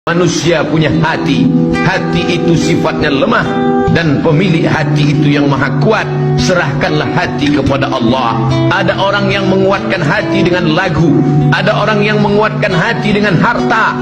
Manusia punya hati. Hati itu sifatnya lemah, dan pemilik hati itu yang maha kuat. Serahkanlah hati kepada Allah. Ada orang yang menguatkan hati dengan lagu, ada orang yang menguatkan hati dengan harta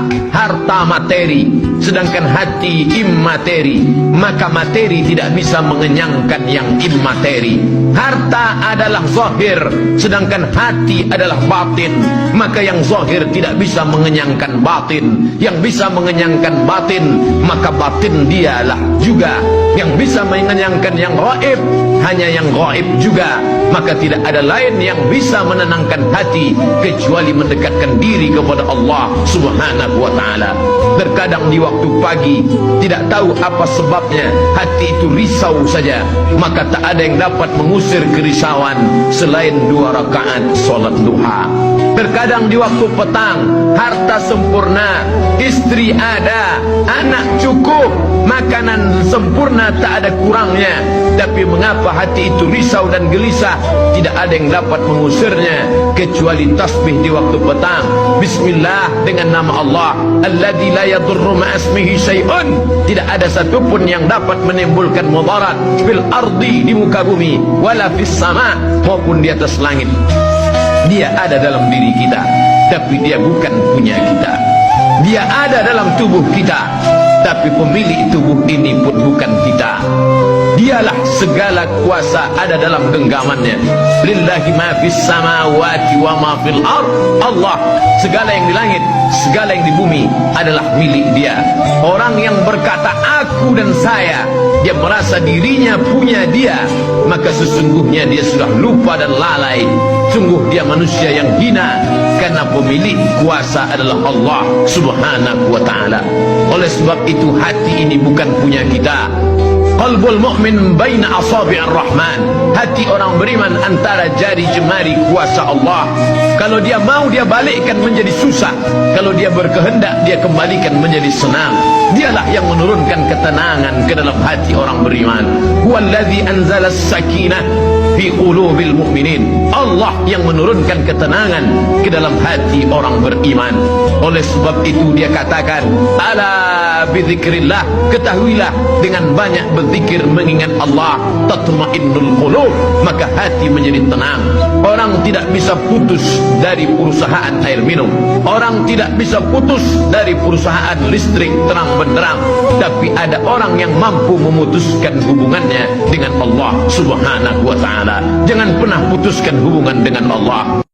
materi, sedangkan hati immateri. Maka materi tidak bisa mengenyangkan yang immateri. Harta adalah zahir, sedangkan hati adalah batin. Maka yang zahir tidak bisa mengenyangkan batin. Yang bisa mengenyangkan batin, maka batin dialah juga yang bisa mengenyangkan yang gaib. Hanya yang gaib juga. Maka tidak ada lain yang bisa menenangkan hati kecuali mendekatkan diri kepada Allah Subhanahu wa ta'ala. Terkadang di waktu pagi tidak tahu apa sebabnya hati itu risau saja, maka tak ada yang dapat mengusir kerisauan selain 2 rakaat solat duha. Terkadang di waktu petang harta sempurna, istri ada, anak cukup, makanan sempurna tak ada kurangnya, tapi mengapa hati itu risau dan gelisah? Tidak ada yang dapat mengusirnya kecuali tasbih di waktu petang. Bismillah, dengan nama Allah alladzi la yadurru ma'asmihi syai'un. Tidak ada satupun yang dapat menimbulkan mudarat fil ardi, di muka bumi, wala fis sama, maupun di atas langit. Dia ada dalam diri kita, tapi dia bukan punya kita. Dia ada dalam tubuh kita, tapi pemilik tubuh ini pun bukan kita. Dialah segala kuasa ada dalam genggamannya. Lillahi ma fis samawati wa ma fil ard. Allah, segala yang di langit, segala yang di bumi adalah milik dia. Orang yang berkata aku dan saya, dia merasa dirinya punya dia, maka sesungguhnya dia sudah lupa dan lalai. Sungguh dia manusia yang hina, karena pemilik kuasa adalah Allah Subhanahu wa ta'ala. Oleh sebab itu hati ini bukan punya kita. Qalbul mu'min baina asabi'ir rahman. Hati orang beriman antara jari jemari kuasa Allah. Kalau dia mau, dia balikkan menjadi susah. Kalau dia berkehendak, dia kembalikan menjadi senang. Dialah yang menurunkan ketenangan ke dalam hati orang beriman. Huwallazi anzala as-sakinah fi qulubil mu'minin. Allah yang menurunkan ketenangan ke dalam hati orang beriman. Oleh sebab itu dia katakan, ala bizikrillah, ketahuilah dengan banyak berzikir mengingat Allah, tatma'innul qulub, maka hati menjadi tenang. Orang tidak bisa putus dari perusahaan air minum, orang tidak bisa putus dari perusahaan listrik terang benderang, tapi ada orang yang mampu memutuskan hubungannya dengan Allah Subhanahu wa ta'ala. Jangan pernah putuskan hubungan dengan Allah.